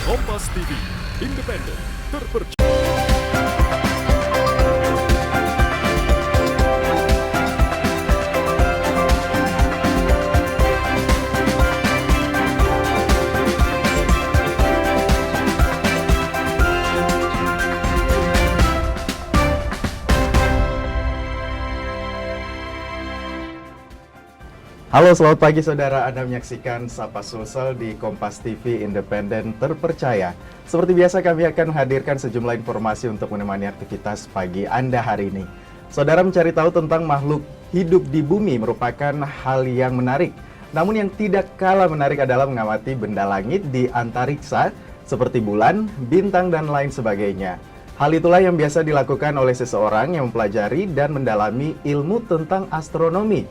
Kompas TV, independen, terpercaya. Halo, selamat pagi saudara. Anda menyaksikan Sapa Sulsel di Kompas TV Independen Terpercaya. Seperti biasa kami akan menghadirkan sejumlah informasi untuk menemani aktivitas pagi Anda hari ini. Saudara, mencari tahu tentang makhluk hidup di bumi merupakan hal yang menarik. Namun yang tidak kalah menarik adalah mengamati benda langit di antariksa seperti bulan, bintang, dan lain sebagainya. Hal itulah yang biasa dilakukan oleh seseorang yang mempelajari dan mendalami ilmu tentang astronomi.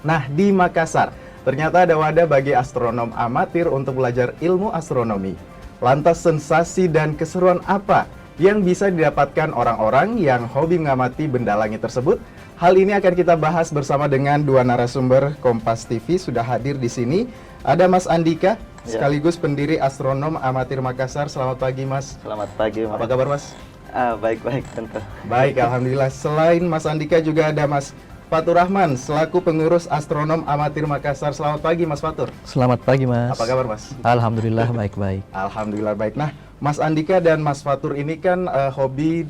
Nah, di Makassar, ternyata ada wadah bagi astronom amatir untuk belajar ilmu astronomi. Lantas sensasi dan keseruan apa yang bisa didapatkan orang-orang yang hobi mengamati benda langit tersebut? Hal ini akan kita bahas bersama dengan dua narasumber Kompas TV sudah hadir di sini. Ada Mas Andika, sekaligus pendiri astronom amatir Makassar. Selamat pagi, Mas. Selamat pagi, Mas. Apa kabar, Mas? Baik-baik, tentu. Baik, alhamdulillah. Selain Mas Andika juga ada Mas Fatur Rahman, selaku pengurus astronom amatir Makassar. Selamat pagi, Mas Fatur. Selamat pagi, Mas. Apa kabar, Mas? Alhamdulillah baik-baik. Alhamdulillah baik. Nah, Mas Andika dan Mas Fatur ini kan hobi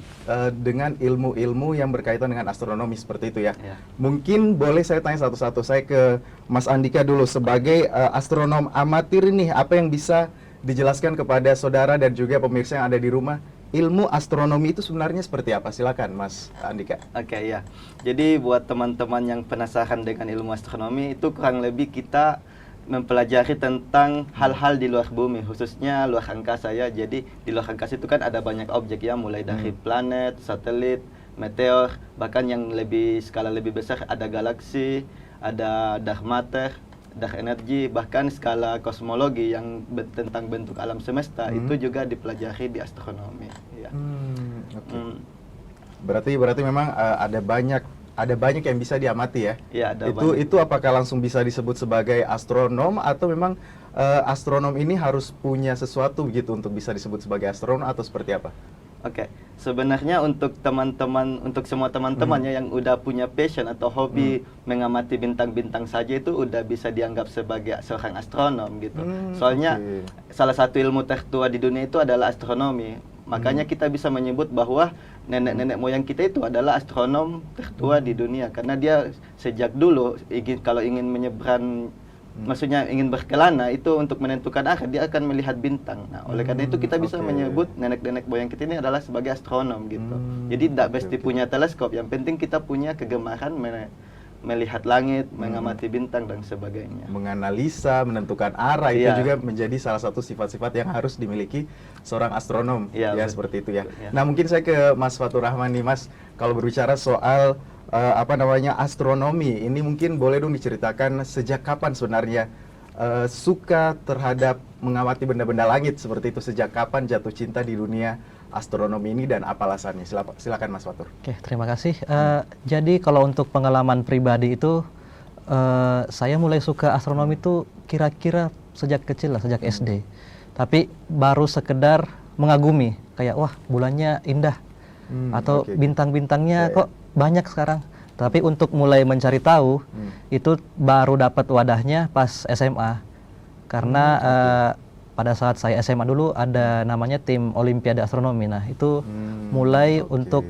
dengan ilmu-ilmu yang berkaitan dengan astronomi seperti itu ya. Mungkin boleh saya tanya satu-satu. Saya ke Mas Andika dulu sebagai astronom amatir ini, apa yang bisa dijelaskan kepada saudara dan juga pemirsa yang ada di rumah? Ilmu astronomi itu sebenarnya seperti apa? Silakan, Mas Andika. Oke, ya. Jadi buat teman-teman yang penasaran dengan ilmu astronomi, itu kurang lebih kita mempelajari tentang hal-hal di luar bumi, khususnya luar angkasa ya. Jadi di luar angkasa itu kan ada banyak objek ya, mulai dari planet, satelit, meteor, bahkan yang skala lebih besar ada galaksi, ada dark matter, dark energy, bahkan skala kosmologi yang tentang bentuk alam semesta itu juga dipelajari di astronomi. Ya. Berarti memang ada banyak yang bisa diamati ya. Iya, ada banyak. Itu apakah langsung bisa disebut sebagai astronom atau memang astronom ini harus punya sesuatu gitu untuk bisa disebut sebagai astronom atau seperti apa? Oke, sebenarnya untuk semua teman-temannya yang udah punya passion atau hobi mengamati bintang-bintang saja itu udah bisa dianggap sebagai seorang astronom gitu. Soalnya salah satu ilmu tertua di dunia itu adalah astronomi. Makanya kita bisa menyebut bahwa nenek-nenek moyang kita itu adalah astronom tertua di dunia karena dia sejak dulu kalau ingin menyeberang, maksudnya ingin berkelana itu untuk menentukan arah dia akan melihat bintang. Nah, oleh karena itu kita bisa menyebut nenek-nenek moyang kita ini adalah sebagai astronom gitu. Jadi tidak mesti punya teleskop, yang penting kita punya kegemaran melihat langit, mengamati bintang dan sebagainya. Menganalisa, menentukan arah itu juga menjadi salah satu sifat-sifat yang harus dimiliki seorang astronom ya seperti itu ya. Nah, mungkin saya ke Mas Fatur Rahman nih, Mas. Kalau berbicara soal astronomi, ini mungkin boleh dong diceritakan sejak kapan sebenarnya suka terhadap mengamati benda-benda langit seperti itu, sejak kapan jatuh cinta di dunia astronomi ini dan apa alasannya? Silakan Mas Fatur. Oke, terima kasih. Jadi kalau untuk pengalaman pribadi itu, saya mulai suka astronomi itu kira-kira sejak kecil lah, sejak SD. Tapi baru sekedar mengagumi, kayak wah bulannya indah, atau bintang-bintangnya kok banyak sekarang. Tapi untuk mulai mencari tahu itu baru dapat wadahnya pas SMA. Karena pada saat saya SMA dulu ada namanya tim Olimpiade Astronomi. Nah, itu mulai untuk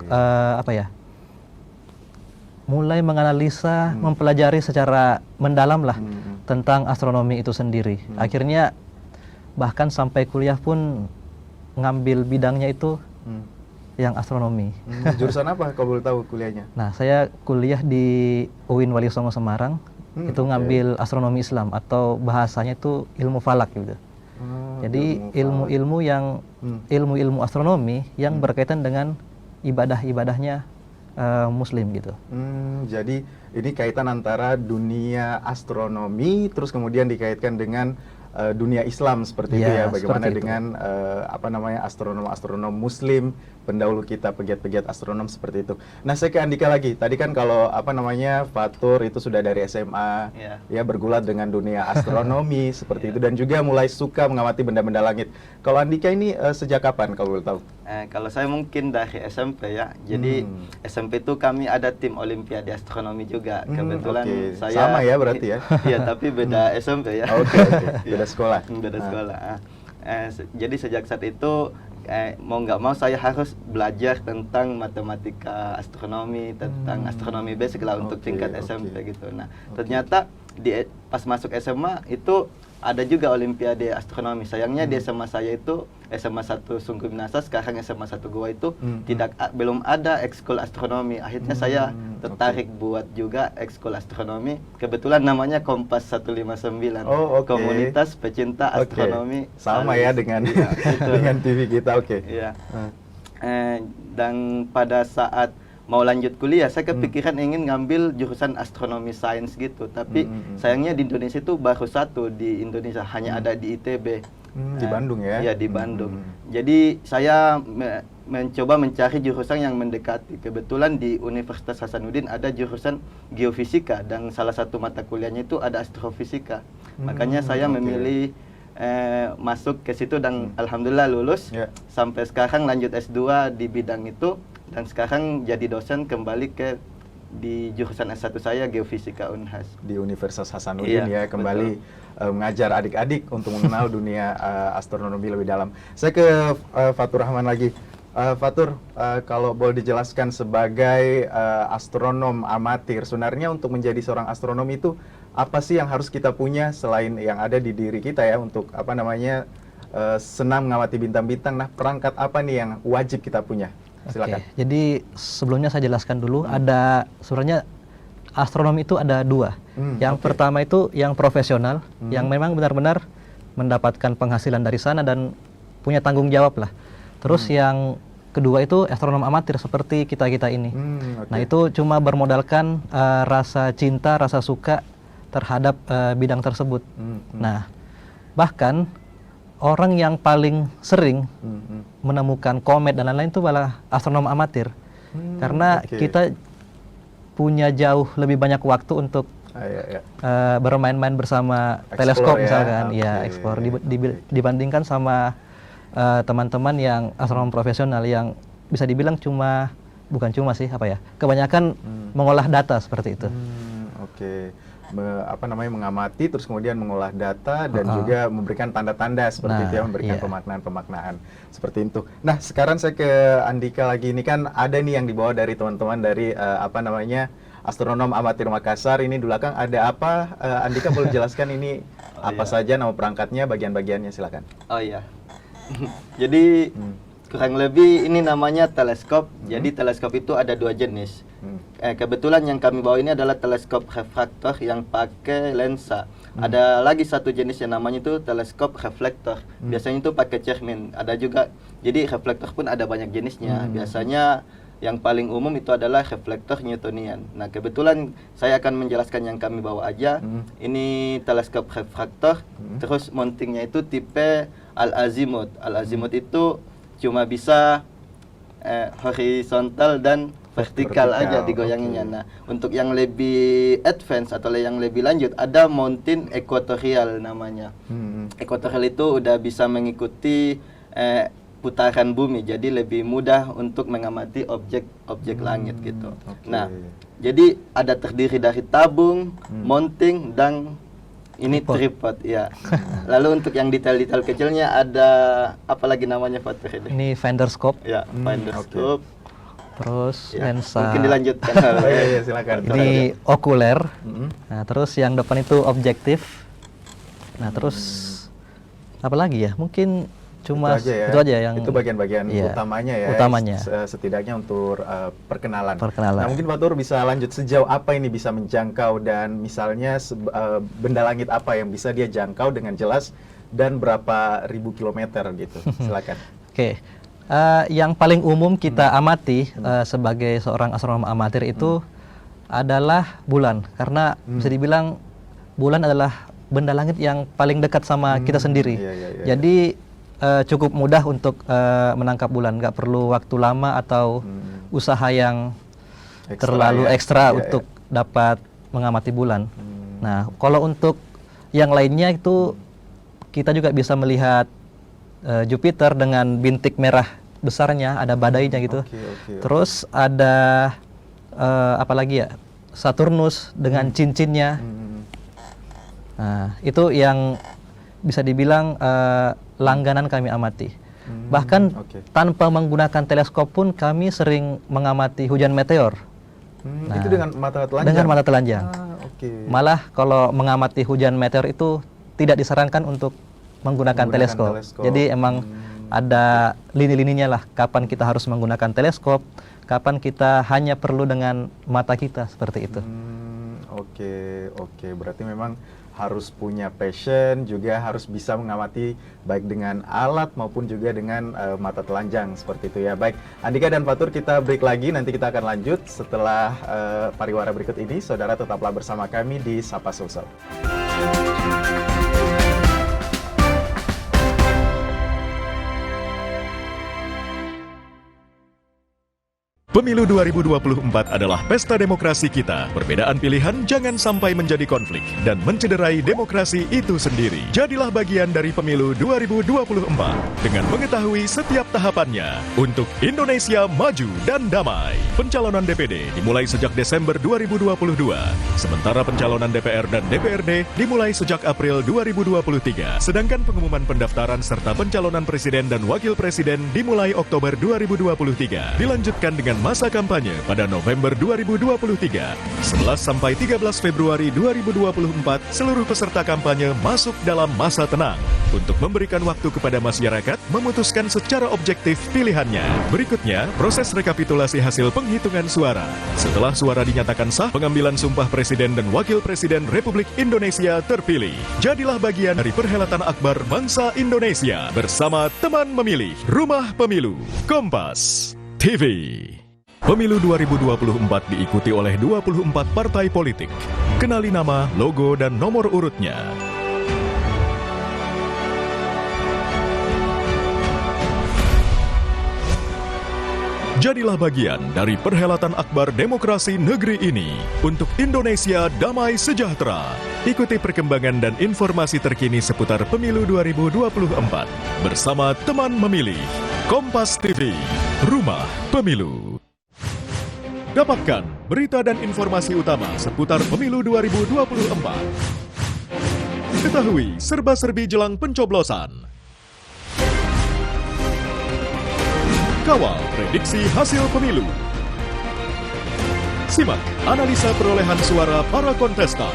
mulai menganalisa, mempelajari secara mendalam lah tentang astronomi itu sendiri. Akhirnya bahkan sampai kuliah pun ngambil bidangnya itu yang astronomi. Jurusan apa kalau boleh tahu kuliahnya? Nah, saya kuliah di UIN Wali Songo Semarang. Itu ngambil astronomi Islam atau bahasanya itu ilmu falak gitu. Jadi ilmu astronomi yang berkaitan dengan ibadah-ibadahnya Muslim gitu. Jadi ini kaitan antara dunia astronomi terus kemudian dikaitkan dengan dunia Islam seperti itu Ya, ya. Bagaimana seperti itu. dengan apa namanya astronom-astronom Muslim pendahulu kita, pegiat-pegiat astronom seperti itu. Nah, saya ke Andika lagi. Tadi kan kalau apa namanya Fatur itu sudah dari SMA, Ya. ya bergulat dengan dunia astronomi seperti itu dan juga mulai suka mengamati benda-benda langit. Kalau Andika ini sejak kapan kalau boleh tahu? Kalau saya mungkin dari SMP ya. Jadi SMP itu kami ada tim Olimpiade Astronomi juga. Kebetulan oke. saya Sama ya berarti ya? Iya, tapi beda SMP ya. Oke, oke. Beda sekolah. Beda sekolah. Jadi sejak saat itu mau nggak mau saya harus belajar tentang matematika astronomi, tentang astronomi basic lah untuk Oke, tingkat oke. SMP gitu. Nah, ternyata pas masuk SMA itu ada juga Olimpiade Astronomi. Sayangnya di SMA saya itu SMA 1 Sungguh Minasa, sekarang SMA 1 Goa itu belum ada ekskul astronomi. Akhirnya saya tertarik buat juga ekskul astronomi. Kebetulan namanya Kompas 159. Oh, oke. Komunitas Pecinta Oke. Astronomi. Sama ya dengan Iya, betul. dengan TV kita, oke. Iya. Dan pada saat mau lanjut kuliah, saya kepikiran ingin ngambil jurusan astronomi sains gitu. Tapi sayangnya di Indonesia itu baru satu di Indonesia, hanya ada di ITB. Di Bandung ya? Iya, di Bandung. Jadi saya mencoba mencari jurusan yang mendekati. Kebetulan di Universitas Hasanuddin ada jurusan geofisika dan salah satu mata kuliahnya itu ada astrofisika. Makanya saya oke. memilih masuk ke situ dan alhamdulillah lulus. Ya. Sampai sekarang lanjut S2 di bidang itu dan sekarang jadi dosen kembali di jurusan S1 saya geofisika Unhas. Di Universitas Hasanuddin Iya, ya, kembali mengajar adik-adik untuk mengenal dunia astronomi lebih dalam. Saya ke Fatur Rahman lagi. Fatur, kalau boleh dijelaskan sebagai astronom amatir, sebenarnya untuk menjadi seorang astronom itu apa sih yang harus kita punya selain yang ada di diri kita ya untuk apa namanya senang mengamati bintang-bintang. Nah, perangkat apa nih yang wajib kita punya? Silakan. Oke, jadi sebelumnya saya jelaskan dulu, ada sebenarnya astronomi itu ada dua. Yang pertama itu yang profesional, yang memang benar-benar mendapatkan penghasilan dari sana dan punya tanggung jawab lah. Terus yang kedua itu astronom amatir seperti kita-kita ini. Oke. Nah, itu cuma bermodalkan rasa cinta, rasa suka terhadap bidang tersebut. Nah, bahkan orang yang paling sering menemukan komet dan lain-lain itu malah astronom amatir. Karena oke. kita punya jauh lebih banyak waktu untuk Ya. bermain-main bersama Explore teleskop ya, misalkan, oke. ya explore dibandingkan sama teman-teman yang astronom profesional yang bisa dibilang bukan cuma sih kebanyakan mengolah data seperti itu. Oke. Apa namanya mengamati terus kemudian mengolah data dan juga memberikan tanda-tanda seperti Nah, itu ya, memberikan iya. pemaknaan-pemaknaan seperti itu. Nah, sekarang saya ke Andika lagi. Ini kan ada nih yang dibawa dari teman-teman dari apa namanya astronom amatir Makassar. Ini di belakang ada apa? Andika boleh jelaskan ini apa saja nama perangkatnya, bagian-bagiannya, silakan. Oh iya. Jadi kurang lebih ini namanya teleskop. Jadi teleskop itu ada dua jenis. Kebetulan yang kami bawa ini adalah teleskop refraktor yang pakai lensa. Ada lagi satu jenis yang namanya itu teleskop reflektor. Biasanya itu pakai cermin. Ada juga. Jadi reflektor pun ada banyak jenisnya. Biasanya yang paling umum itu adalah reflektor Newtonian. Nah, kebetulan saya akan menjelaskan yang kami bawa aja. Ini teleskop refraktor. Terus mountingnya itu tipe Al-Azimut. Al-Azimut itu cuma bisa horizontal dan vertikal aja digoyanginnya. oke. Nah, untuk yang lebih advance atau yang lebih lanjut ada mountain equatorial namanya. Equatorial itu udah bisa mengikuti putaran bumi, jadi lebih mudah untuk mengamati objek langit gitu. oke. Nah, jadi ada terdiri dari tabung, mounting dan ini tripod ya. Lalu untuk yang detail-detail kecilnya ada apa lagi namanya Pak Tri? Ini finder scope, Ya, finder oke. scope. terus Ya, lensa. mungkin dilanjutkan. Oh, iya, silakan. Ini okuler. Nah, terus yang depan itu objektif. Nah, terus apa lagi ya? Mungkin cuma itu aja yang itu bagian-bagian iya, utamanya ya. utamanya. Setidaknya untuk perkenalan. Perkenalan. Nah, mungkin Pak Tur bisa lanjut sejauh apa ini bisa menjangkau dan misalnya benda langit apa yang bisa dia jangkau dengan jelas dan berapa ribu kilometer gitu. Silakan. Oke. Yang paling umum kita amati sebagai seorang astronom amatir itu adalah bulan, karena bisa dibilang bulan adalah benda langit yang paling dekat sama kita sendiri. Iya, iya, iya. Jadi cukup mudah untuk menangkap bulan, nggak perlu waktu lama atau usaha yang terlalu ekstra untuk dapat mengamati bulan. Nah, kalau untuk yang lainnya itu kita juga bisa melihat Jupiter dengan bintik merah besarnya, ada badainya gitu. Terus ada apa lagi ya? Saturnus dengan cincinnya. Nah, itu yang bisa dibilang langganan kami amati. Bahkan tanpa menggunakan teleskop pun kami sering mengamati hujan meteor. Nah, itu dengan mata telanjang? Dengan mata telanjang. Malah kalau mengamati hujan meteor itu tidak disarankan untuk menggunakan teleskop. Jadi emang ada lini-lininya lah, kapan kita harus menggunakan teleskop, kapan kita hanya perlu dengan mata kita, seperti itu. Oke. Berarti memang harus punya passion, juga harus bisa mengamati baik dengan alat maupun juga dengan mata telanjang, seperti itu ya. Baik, Andika dan Fatur, kita break lagi, nanti kita akan lanjut setelah pariwara berikut ini. Saudara tetaplah bersama kami di Sapa Sulsel. Pemilu 2024 adalah pesta demokrasi kita. Perbedaan pilihan jangan sampai menjadi konflik dan mencederai demokrasi itu sendiri. Jadilah bagian dari pemilu 2024 dengan mengetahui setiap tahapannya untuk Indonesia maju dan damai. Pencalonan DPD dimulai sejak Desember 2022, sementara pencalonan DPR dan DPRD dimulai sejak April 2023. Sedangkan pengumuman pendaftaran serta pencalonan presiden dan wakil presiden dimulai Oktober 2023. Dilanjutkan dengan masa kampanye pada November 2023. 11 sampai 13 Februari 2024, seluruh peserta kampanye masuk dalam masa tenang untuk memberikan waktu kepada masyarakat memutuskan secara objektif pilihannya. Berikutnya, proses rekapitulasi hasil penghitungan suara. Setelah suara dinyatakan sah, pengambilan sumpah Presiden dan Wakil Presiden Republik Indonesia terpilih. Jadilah bagian dari perhelatan akbar bangsa Indonesia bersama teman memilih Rumah Pemilu Kompas TV. Pemilu 2024 diikuti oleh 24 partai politik. Kenali nama, logo, dan nomor urutnya. Jadilah bagian dari perhelatan akbar demokrasi negeri ini untuk Indonesia damai sejahtera. Ikuti perkembangan dan informasi terkini seputar Pemilu 2024 bersama teman memilih Kompas TV, Rumah Pemilu. Dapatkan berita dan informasi utama seputar Pemilu 2024. Ketahui serba-serbi jelang pencoblosan. Kawal prediksi hasil pemilu. Simak analisa perolehan suara para kontestan.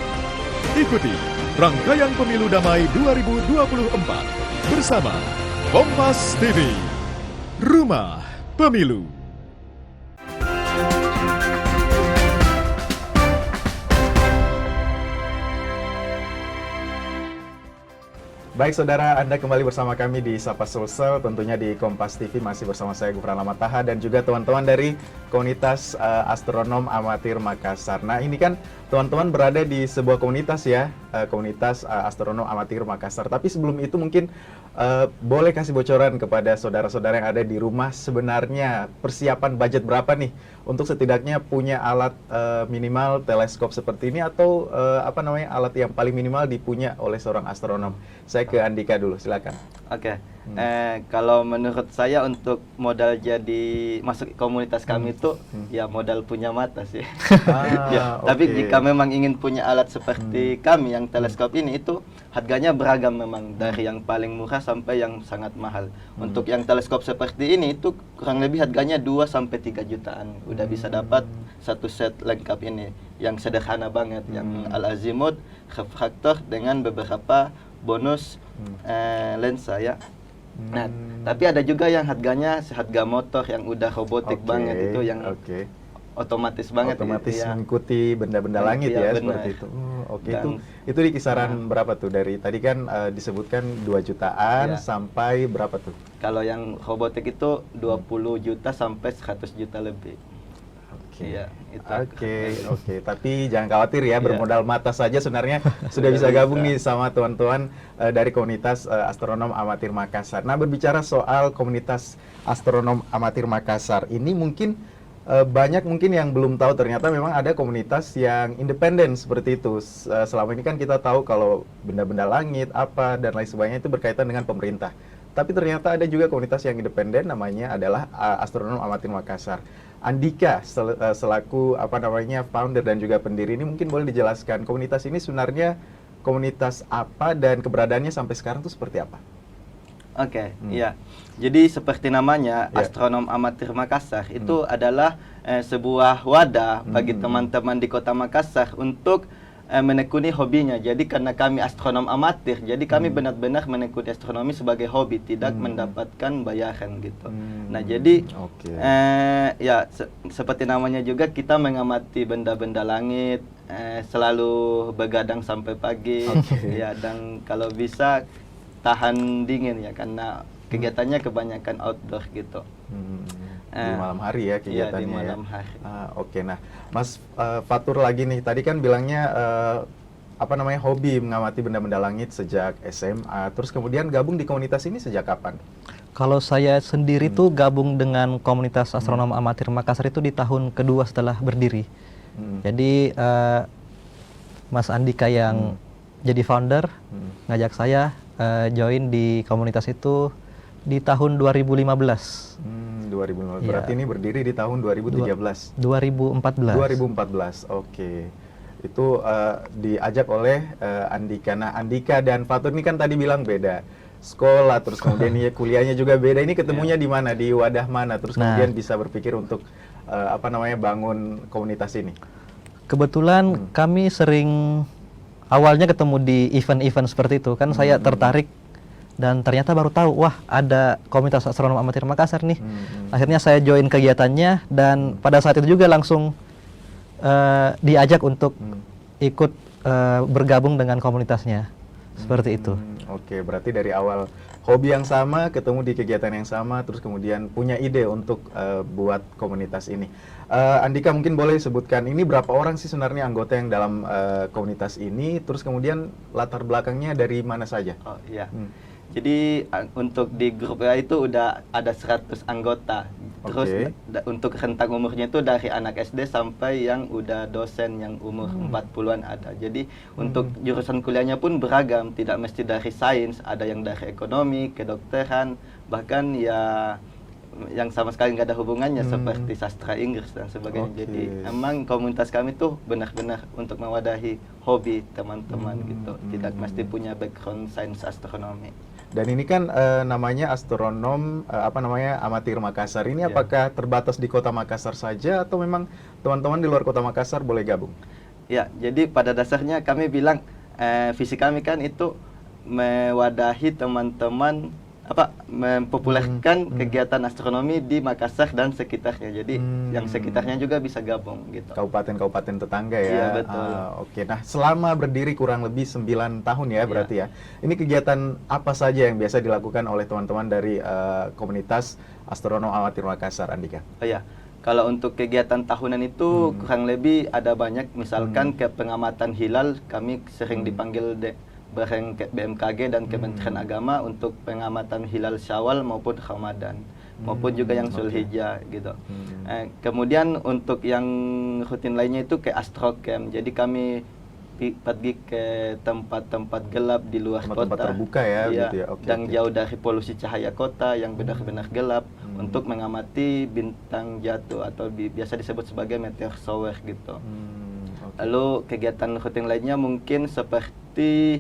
Ikuti rangkaian Pemilu Damai 2024 bersama Kompas TV, Rumah Pemilu. Baik saudara, Anda kembali bersama kami di Sapa Sulsel, tentunya di Kompas TV, masih bersama saya Gufran Lamataha dan juga teman-teman dari komunitas astronom amatir Makassar. Nah ini kan teman-teman berada di sebuah komunitas ya, komunitas astronom amatir Makassar. Tapi sebelum itu mungkin boleh kasih bocoran kepada saudara-saudara yang ada di rumah, sebenarnya persiapan budget berapa nih untuk setidaknya punya alat minimal teleskop seperti ini, atau alat yang paling minimal dipunya oleh seorang astronom. Saya ke Andika dulu, silakan. Oke. Kalau menurut saya untuk modal jadi masuk komunitas kami itu ya modal punya mata sih. Tapi jika memang ingin punya alat seperti kami yang teleskop ini, itu harganya beragam memang, dari yang paling murah sampai yang sangat mahal. Untuk yang teleskop seperti ini itu kurang lebih harganya 2 sampai 3 jutaan. Udah bisa dapat satu set lengkap ini yang sederhana banget, yang al-azimut, refraktor dengan beberapa bonus lensa ya. Nah, tapi ada juga yang harganya seharga motor yang udah robotik banget, itu yang otomatis banget, otomatis gitu, ya. Mengikuti benda-benda langit ya, benar. seperti itu. Itu di kisaran berapa tuh? Dari tadi kan disebutkan 2 jutaan sampai berapa tuh? Kalau yang robotik itu 20 juta sampai 100 juta lebih. Oke. Iya, itu. Oke. Tapi jangan khawatir ya, bermodal mata saja sebenarnya sudah bisa gabung nih sama teman-teman dari komunitas astronom amatir Makassar. Nah, berbicara soal komunitas astronom amatir Makassar, ini mungkin banyak mungkin yang belum tahu ternyata memang ada komunitas yang independen seperti itu. Selama ini kan kita tahu kalau benda-benda langit apa dan lain sebagainya itu berkaitan dengan pemerintah. Tapi ternyata ada juga komunitas yang independen, namanya adalah Astronom Amatir Makassar. Andika selaku founder dan juga pendiri ini, mungkin boleh dijelaskan komunitas ini sebenarnya komunitas apa dan keberadaannya sampai sekarang itu seperti apa? Oke, iya. Jadi seperti namanya, Astronom Amatir Makassar itu adalah sebuah wadah bagi teman-teman di Kota Makassar untuk menekuni hobinya. Jadi karena kami astronom amatir, jadi kami benar-benar menekuni astronomi sebagai hobi, tidak mendapatkan bayaran gitu. Nah, jadi seperti namanya juga, kita mengamati benda-benda langit, selalu begadang sampai pagi, ya, dan kalau bisa tahan dingin ya, karena kegiatannya kebanyakan outdoor gitu. Di malam hari ya kegiatannya. Iya, di malam hari. Oke, nah Mas Fatur lagi nih, tadi kan bilangnya hobi mengamati benda-benda langit sejak SMA, terus kemudian gabung di komunitas ini sejak kapan? Kalau saya sendiri tuh gabung dengan komunitas astronom amatir Makassar itu di tahun kedua setelah berdiri. Jadi Mas Andika yang jadi founder ngajak saya join di komunitas itu di tahun 2015. 2015. Berarti ini berdiri di tahun 2013. 2014. Oke. Itu diajak oleh Andika. Nah, Andika dan Fatur ini kan tadi bilang beda sekolah, terus kemudian kuliahnya juga beda. Ini ketemunya di mana? Di wadah mana? Terus kemudian bisa berpikir untuk bangun komunitas ini? Kebetulan kami sering awalnya ketemu di event-event seperti itu. Kan saya tertarik dan ternyata baru tahu, wah ada komunitas astronom amatir Makassar nih. Akhirnya saya join kegiatannya dan pada saat itu juga langsung diajak untuk ikut bergabung dengan komunitasnya. Seperti itu. Oke, berarti dari awal hobi yang sama, ketemu di kegiatan yang sama, terus kemudian punya ide untuk buat komunitas ini. Andika mungkin boleh sebutkan, ini berapa orang sih sebenarnya anggota yang dalam komunitas ini, terus kemudian latar belakangnya dari mana saja? Oh iya. Jadi untuk di grup itu udah ada 100 anggota. Terus untuk rentang umurnya itu dari anak SD sampai yang udah dosen yang umur 40-an ada. Jadi untuk jurusan kuliahnya pun beragam, tidak mesti dari sains, ada yang dari ekonomi, kedokteran, bahkan ya yang sama sekali nggak ada hubungannya seperti sastra Inggris dan sebagainya. Jadi emang komunitas kami tuh benar-benar untuk mewadahi hobi teman-teman gitu, tidak mesti punya background sains astronomi. Dan ini kan namanya astronom amatir Makassar. Ini apakah terbatas di Kota Makassar saja atau memang teman-teman di luar Kota Makassar boleh gabung? Ya, jadi pada dasarnya kami bilang visi kami kan itu mewadahi teman-teman mempopulerkan kegiatan astronomi di Makassar dan sekitarnya. Jadi yang sekitarnya juga bisa gabung gitu. Kabupaten-kabupaten tetangga ya. Iya, betul. Oke. Nah, selama berdiri kurang lebih 9 tahun ya berarti ya. Ini kegiatan apa saja yang biasa dilakukan oleh teman-teman dari komunitas astronom amatir Makassar, Andika? Oh ya. Kalau untuk kegiatan tahunan itu kurang lebih ada banyak, misalkan ke pengamatan hilal, kami sering dipanggil bareng BMKG dan Kementerian Agama untuk pengamatan hilal Syawal maupun Ramadan, maupun juga yang Zulhijjah gitu. Kemudian untuk yang rutin lainnya itu ke astrocamp. Jadi kami pergi ke tempat-tempat gelap di luar tempat-tempat kota, terbuka ya, gitu ya. yang jauh dari polusi cahaya kota, yang benar-benar gelap, untuk mengamati bintang jatuh atau biasa disebut sebagai meteor shower gitu. Lalu kegiatan rutin lainnya mungkin seperti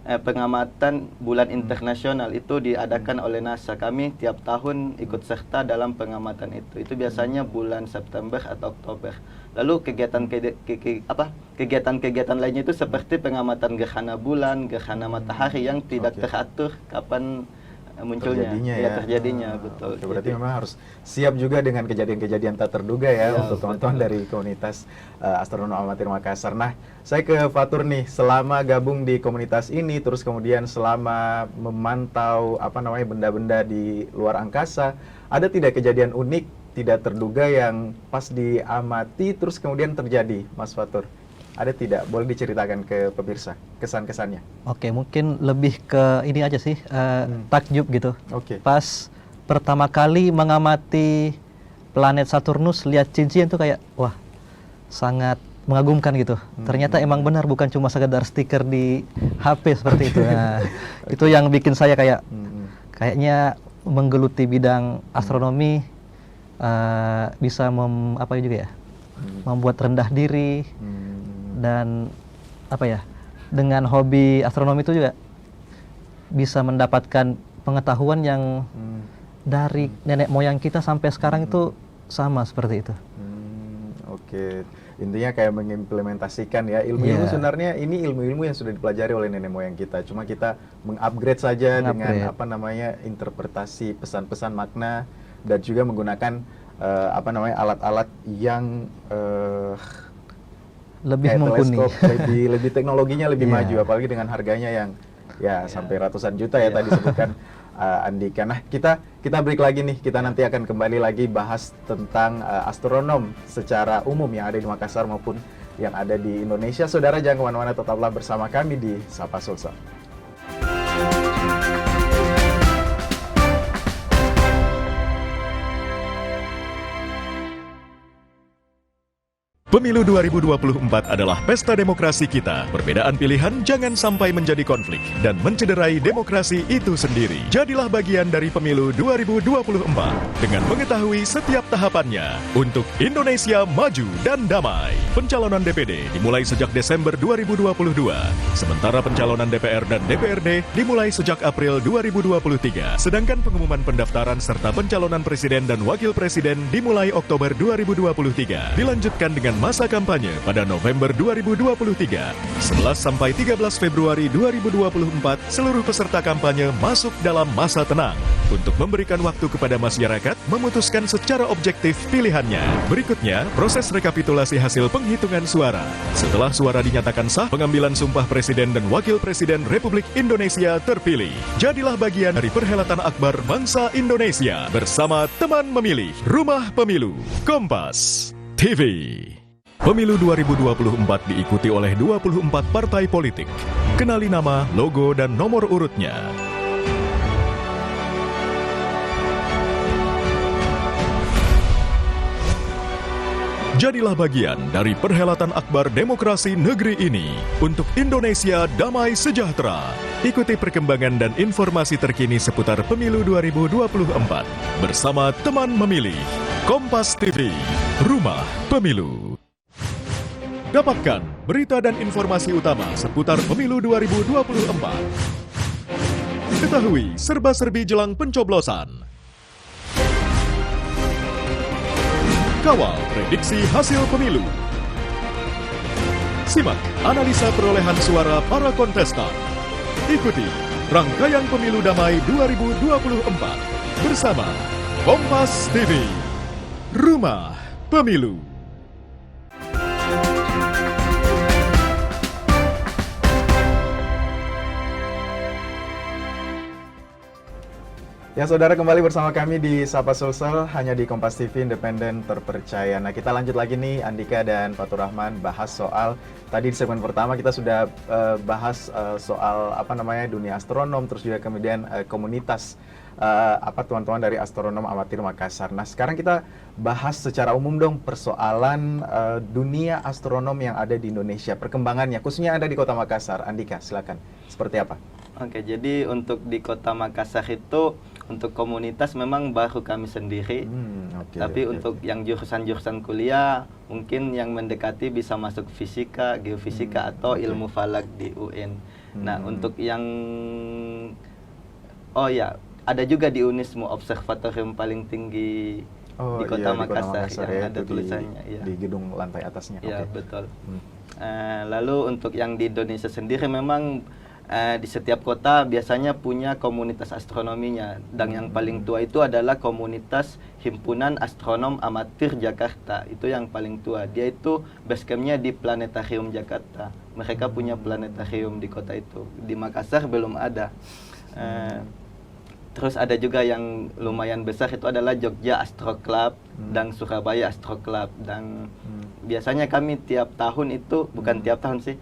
pengamatan bulan internasional, itu diadakan oleh NASA. Kami tiap tahun ikut serta dalam pengamatan itu. Itu biasanya bulan September atau Oktober. Lalu kegiatan lainnya itu seperti pengamatan gerhana bulan, gerhana matahari yang tidak teratur kapan munculnya, terjadinya, betul. Berarti memang harus siap juga dengan kejadian-kejadian tak terduga ya, untuk teman-teman dari komunitas astronom amatir Makassar. Nah, saya ke Fatur nih, selama gabung di komunitas ini, terus kemudian selama memantau benda-benda di luar angkasa, ada tidak kejadian unik tidak terduga yang pas diamati terus kemudian terjadi, Mas Fatur? Ada tidak? Boleh diceritakan ke pemirsa kesan-kesannya? Oke, mungkin lebih ke ini aja sih, takjub gitu. Oke. Pas pertama kali mengamati planet Saturnus, lihat cincin itu kayak, wah, sangat mengagumkan gitu. Ternyata emang benar, bukan cuma sekedar stiker di HP seperti itu. Nah, itu yang bikin saya kayak, kayaknya menggeluti bidang astronomi bisa apa juga ya, membuat rendah diri. Dan apa ya, dengan hobi astronomi itu juga bisa mendapatkan pengetahuan yang dari nenek moyang kita sampai sekarang itu sama seperti itu. Oke, intinya kayak mengimplementasikan ya ilmu-ilmu. Yeah. Sebenarnya ini ilmu-ilmu yang sudah dipelajari oleh nenek moyang kita, cuma kita mengupgrade saja dengan apa namanya interpretasi pesan-pesan makna, dan juga menggunakan apa namanya alat-alat yang Lebih kayak mumpuni. teleskop, lebih teknologinya lebih Iya. maju, apalagi dengan harganya yang ya sampai ratusan juta ya tadi sebutkan Andika. Nah, kita break lagi nih. Kita nanti akan kembali lagi bahas tentang astronom secara umum yang ada di Makassar maupun yang ada di Indonesia. Saudara, jangan kemana-mana, tetaplah bersama kami di Sapa Sulsel. Pemilu 2024 adalah pesta demokrasi kita. Perbedaan pilihan jangan sampai menjadi konflik dan mencederai demokrasi itu sendiri. Jadilah bagian dari Pemilu 2024 dengan mengetahui setiap tahapannya untuk Indonesia maju dan damai. Pencalonan DPD dimulai sejak Desember 2022, sementara pencalonan DPR dan DPRD dimulai sejak April 2023. Sedangkan pengumuman pendaftaran serta pencalonan presiden dan wakil presiden dimulai Oktober 2023. Dilanjutkan dengan masa kampanye pada November 2023. 11 sampai 13 Februari 2024, seluruh peserta kampanye masuk dalam masa tenang untuk memberikan waktu kepada masyarakat memutuskan secara objektif pilihannya. Berikutnya, proses rekapitulasi hasil penghitungan suara. Setelah suara dinyatakan sah, pengambilan sumpah Presiden dan Wakil Presiden Republik Indonesia terpilih. Jadilah bagian dari perhelatan akbar bangsa Indonesia bersama teman memilih Rumah Pemilu Kompas TV. Pemilu 2024 diikuti oleh 24 partai politik. Kenali nama, logo, dan nomor urutnya. Jadilah bagian dari perhelatan akbar demokrasi negeri ini untuk Indonesia damai sejahtera. Ikuti perkembangan dan informasi terkini seputar Pemilu 2024 bersama teman memilih Kompas TV, Rumah Pemilu. Dapatkan berita dan informasi utama seputar Pemilu 2024. Ketahui serba-serbi jelang pencoblosan. Kawal prediksi hasil pemilu. Simak analisa perolehan suara para kontestan. Ikuti rangkaian Pemilu Damai 2024 bersama Kompas TV, Rumah Pemilu. Ya, saudara, kembali bersama kami di Sapa Sulsel hanya di Kompas TV Independen Terpercaya. Nah, kita lanjut lagi nih, Andika dan Fatur Rahman, bahas soal tadi di segmen pertama kita sudah bahas soal apa namanya dunia astronom, terus juga kemudian komunitas teman-teman dari astronom amatir Makassar. Nah, sekarang kita bahas secara umum dong persoalan dunia astronom yang ada di Indonesia, perkembangannya, khususnya ada di Kota Makassar. Andika, silakan. Seperti apa? Oke, jadi untuk di Kota Makassar itu untuk komunitas memang baru kami sendiri. Tapi untuk yang jurusan-jurusan kuliah mungkin yang mendekati bisa masuk fisika, geofisika atau ilmu falak di UN. Nah, untuk yang ada juga di Unismu observatorium paling tinggi di Kota Makassar yang ada tulisannya di gedung lantai atasnya. Iya, betul. Lalu untuk yang di Indonesia sendiri memang di setiap kota biasanya punya komunitas astronominya, dan yang paling tua itu adalah komunitas Himpunan Astronom Amatir Jakarta. Itu yang paling tua. Dia itu basecampnya di Planetarium Jakarta. Mereka punya planetarium di kota itu. Di Makassar belum ada. Terus ada juga yang lumayan besar itu adalah Jogja Astro Club dan Surabaya Astro Club. Dan biasanya kami tiap tahun itu, bukan tiap tahun sih,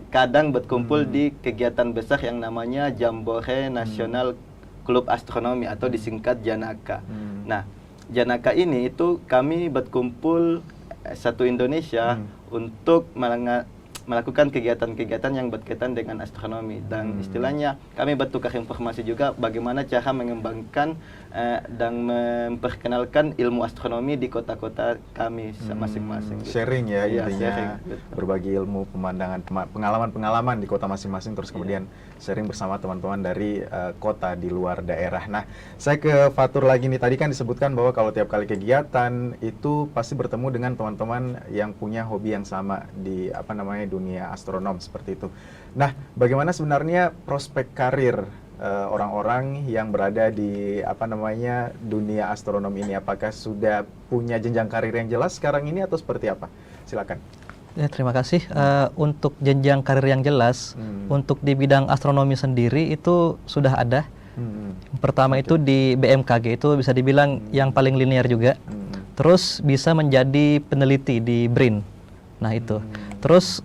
kadang berkumpul di kegiatan besar yang namanya Jambore Nasional Klub Astronomi atau disingkat Janaka. Nah, Janaka ini itu kami berkumpul satu Indonesia untuk melakukan kegiatan-kegiatan yang berkaitan dengan astronomi, dan istilahnya kami bertukar informasi juga bagaimana cara mengembangkan dan memperkenalkan ilmu astronomi di kota-kota kami masing-masing. Sharing ya, Iya, intinya sharing, betul. berbagi ilmu, pemandangan, pengalaman-pengalaman di kota masing-masing, terus kemudian sharing bersama teman-teman dari kota di luar daerah. Nah, saya ke Fatur lagi nih, tadi kan disebutkan bahwa kalau tiap kali kegiatan itu pasti bertemu dengan teman-teman yang punya hobi yang sama di dunia astronom seperti itu. Nah, bagaimana sebenarnya prospek karir orang-orang yang berada di dunia astronom ini? Apakah sudah punya jenjang karir yang jelas sekarang ini atau seperti apa? Silakan. Ya, terima kasih. Untuk jenjang karir yang jelas, untuk di bidang astronomi sendiri itu sudah ada. Pertama itu di BMKG, itu bisa dibilang yang paling linear juga. Terus bisa menjadi peneliti di BRIN. Nah itu. Terus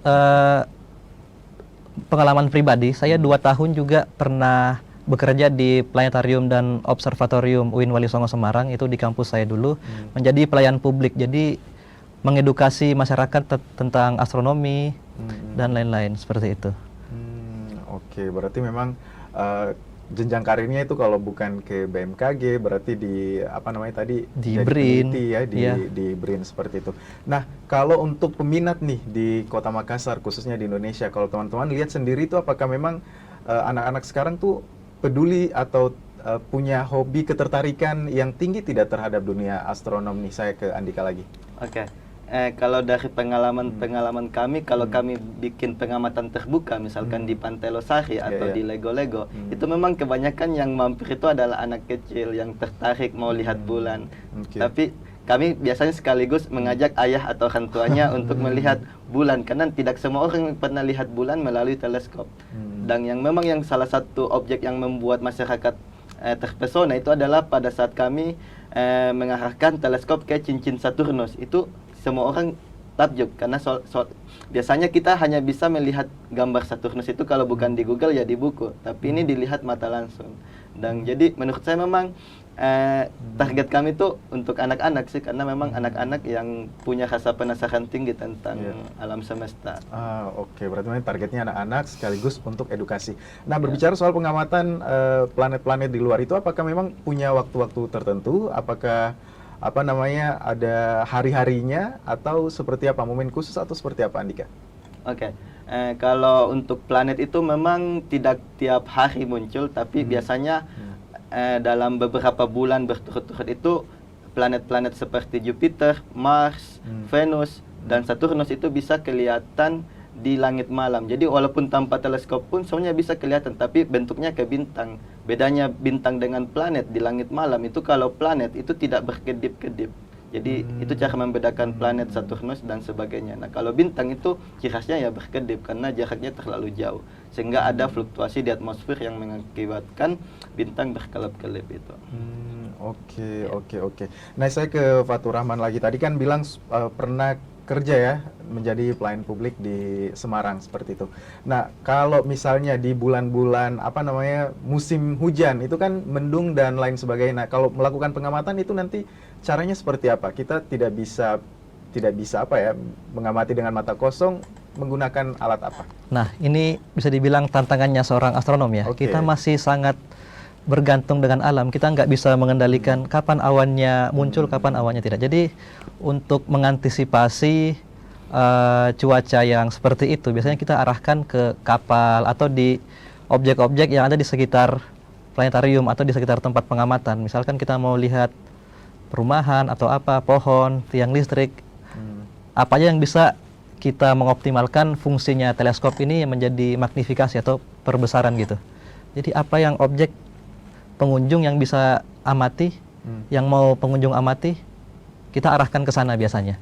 pengalaman pribadi, saya 2 tahun juga pernah bekerja di Planetarium dan Observatorium UIN Wali Songo Semarang, itu di kampus saya dulu, menjadi pelayan publik. Jadi mengedukasi masyarakat tentang astronomi dan lain-lain seperti itu. Oke, berarti memang jenjang karirnya itu kalau bukan ke BMKG berarti di Di jadi BRIN, peneliti ya di BRIN seperti itu. Nah, kalau untuk peminat nih di Kota Makassar khususnya di Indonesia, kalau teman-teman lihat sendiri itu apakah memang anak-anak sekarang tuh peduli atau punya hobi ketertarikan yang tinggi tidak terhadap dunia astronom nih? Saya ke Andika lagi. Oke. Kalau dari pengalaman kami, kalau kami bikin pengamatan terbuka, misalkan di Pantai Losari atau di Lego-Lego, itu memang kebanyakan yang mampir itu adalah anak kecil yang tertarik mau lihat bulan. Tapi kami biasanya sekaligus mengajak ayah atau orang tuanya untuk melihat bulan, karena tidak semua orang pernah lihat bulan melalui teleskop. Dan yang memang yang salah satu objek yang membuat masyarakat terpesona itu adalah pada saat kami mengarahkan teleskop ke cincin Saturnus. Itu semua orang takjub karena biasanya kita hanya bisa melihat gambar Saturnus itu kalau bukan di Google ya di buku, tapi ini dilihat mata langsung. Dan jadi menurut saya memang target kami itu untuk anak-anak sih, karena memang anak-anak yang punya rasa penasaran tinggi tentang alam semesta. Oke, berarti memang targetnya anak-anak sekaligus untuk edukasi. Nah, berbicara soal pengamatan planet-planet di luar itu, apakah memang punya waktu-waktu tertentu? Apakah ada hari-harinya atau seperti apa, momen khusus atau seperti apa, Andika? Oke. Kalau untuk planet itu memang tidak tiap hari muncul, tapi biasanya dalam beberapa bulan berturut-turut itu planet-planet seperti Jupiter, Mars, Venus, dan Saturnus itu bisa kelihatan di langit malam. Jadi walaupun tanpa teleskop pun semuanya bisa kelihatan, tapi bentuknya kayak bintang. Bedanya bintang dengan planet di langit malam itu, kalau planet itu tidak berkedip-kedip. Jadi itu cara membedakan planet, Saturnus dan sebagainya. Nah, kalau bintang itu ciri khasnya ya berkedip karena jaraknya terlalu jauh, sehingga ada fluktuasi di atmosfer yang mengakibatkan bintang berkelap-kelip itu. Oke. Nah, saya ke Fatur Rahman lagi. Tadi kan bilang pernah kerja ya menjadi pelayan publik di Semarang seperti itu. Nah, kalau misalnya di bulan-bulan musim hujan itu kan mendung dan lain sebagainya. Nah, kalau melakukan pengamatan itu nanti caranya seperti apa? Kita tidak bisa mengamati dengan mata kosong, menggunakan alat apa? Nah, ini bisa dibilang tantangannya seorang astronom ya. Kita masih sangat bergantung dengan alam. Kita nggak bisa mengendalikan kapan awannya muncul, kapan awannya tidak. Jadi untuk mengantisipasi cuaca yang seperti itu, biasanya kita arahkan ke kapal atau di objek-objek yang ada di sekitar planetarium atau di sekitar tempat pengamatan. Misalkan kita mau lihat perumahan atau pohon, tiang listrik, apa aja yang bisa kita mengoptimalkan fungsinya teleskop ini menjadi magnifikasi atau perbesaran gitu. Jadi apa yang objek pengunjung yang bisa amati, yang mau pengunjung amati, kita arahkan ke sana biasanya.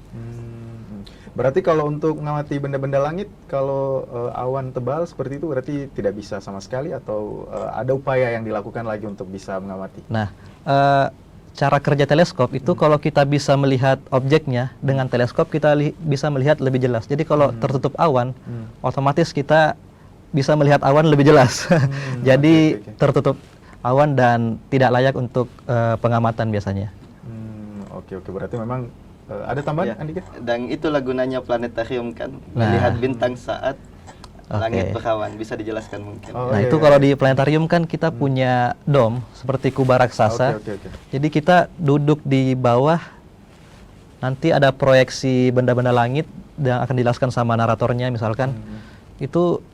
Berarti kalau untuk mengamati benda-benda langit, kalau awan tebal seperti itu berarti tidak bisa sama sekali, atau ada upaya yang dilakukan lagi untuk bisa mengamati? Nah, cara kerja teleskop itu kalau kita bisa melihat objeknya dengan teleskop, kita bisa melihat lebih jelas. Jadi kalau tertutup awan, otomatis kita bisa melihat awan lebih jelas. Jadi oke. tertutup awan dan tidak layak untuk pengamatan biasanya. Oke, berarti memang ada tambahan, Ya. Andika? Dan itulah gunanya planetarium kan, Nah. melihat bintang saat langit Oke. berawan. Bisa dijelaskan mungkin. Oh, Nah, iya, itu iya. kalau di planetarium kan kita punya dom seperti kubah raksasa. Oke. Jadi kita duduk di bawah, nanti ada proyeksi benda-benda langit yang akan dijelaskan sama naratornya misalkan. Itu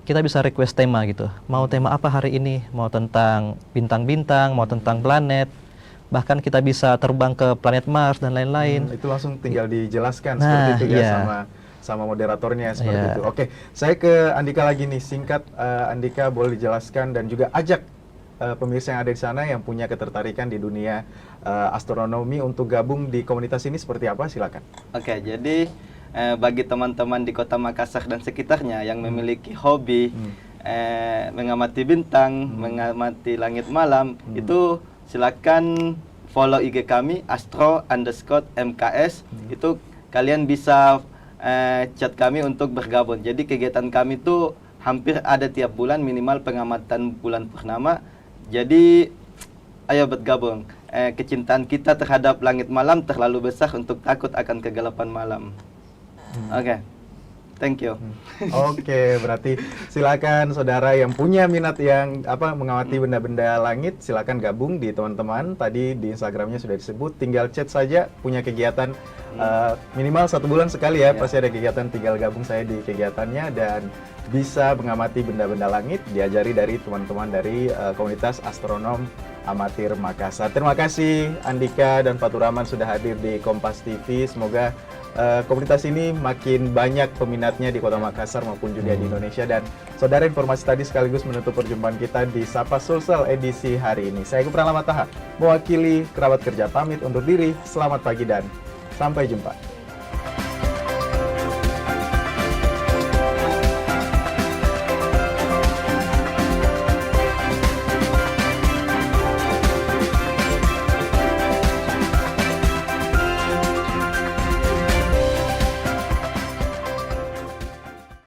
kita bisa request tema gitu. Mau tema apa hari ini? Mau tentang bintang-bintang, mau tentang planet. Bahkan kita bisa terbang ke planet Mars dan lain-lain. Itu langsung tinggal dijelaskan Nah, seperti itu ya, iya. sama moderatornya seperti Iya. itu. Oke, saya ke Andika lagi nih, singkat Andika boleh dijelaskan dan juga ajak pemirsa yang ada di sana yang punya ketertarikan di dunia astronomi untuk gabung di komunitas ini seperti apa? Silakan. Oke, jadi bagi teman-teman di Kota Makassar dan sekitarnya yang memiliki hobi mengamati bintang, mengamati langit malam, itu silakan follow IG kami astro_mks. Itu kalian bisa chat kami untuk bergabung. Jadi kegiatan kami itu hampir ada tiap bulan, minimal pengamatan bulan purnama. Jadi ayo bergabung. Kecintaan kita terhadap langit malam terlalu besar untuk takut akan kegelapan malam. Oke, thank you. Oke, berarti silakan saudara yang punya minat yang mengamati benda-benda langit, silakan gabung di teman-teman. Tadi di Instagramnya sudah disebut, tinggal chat saja. Punya kegiatan minimal 1 bulan sekali ya, pasti ada kegiatan, tinggal gabung saya di kegiatannya dan bisa mengamati benda-benda langit, diajari dari teman-teman dari komunitas astronom amatir Makassar. Terima kasih Andika dan Faturaman sudah hadir di Kompas TV. Semoga komunitas ini makin banyak peminatnya di Kota Makassar maupun juga di Indonesia. Dan saudara, informasi tadi sekaligus menutup perjumpaan kita di Sapa Sulsel edisi hari ini. Saya Kupran Lamataha, mewakili kerabat kerja pamit undur diri. Selamat pagi dan sampai jumpa.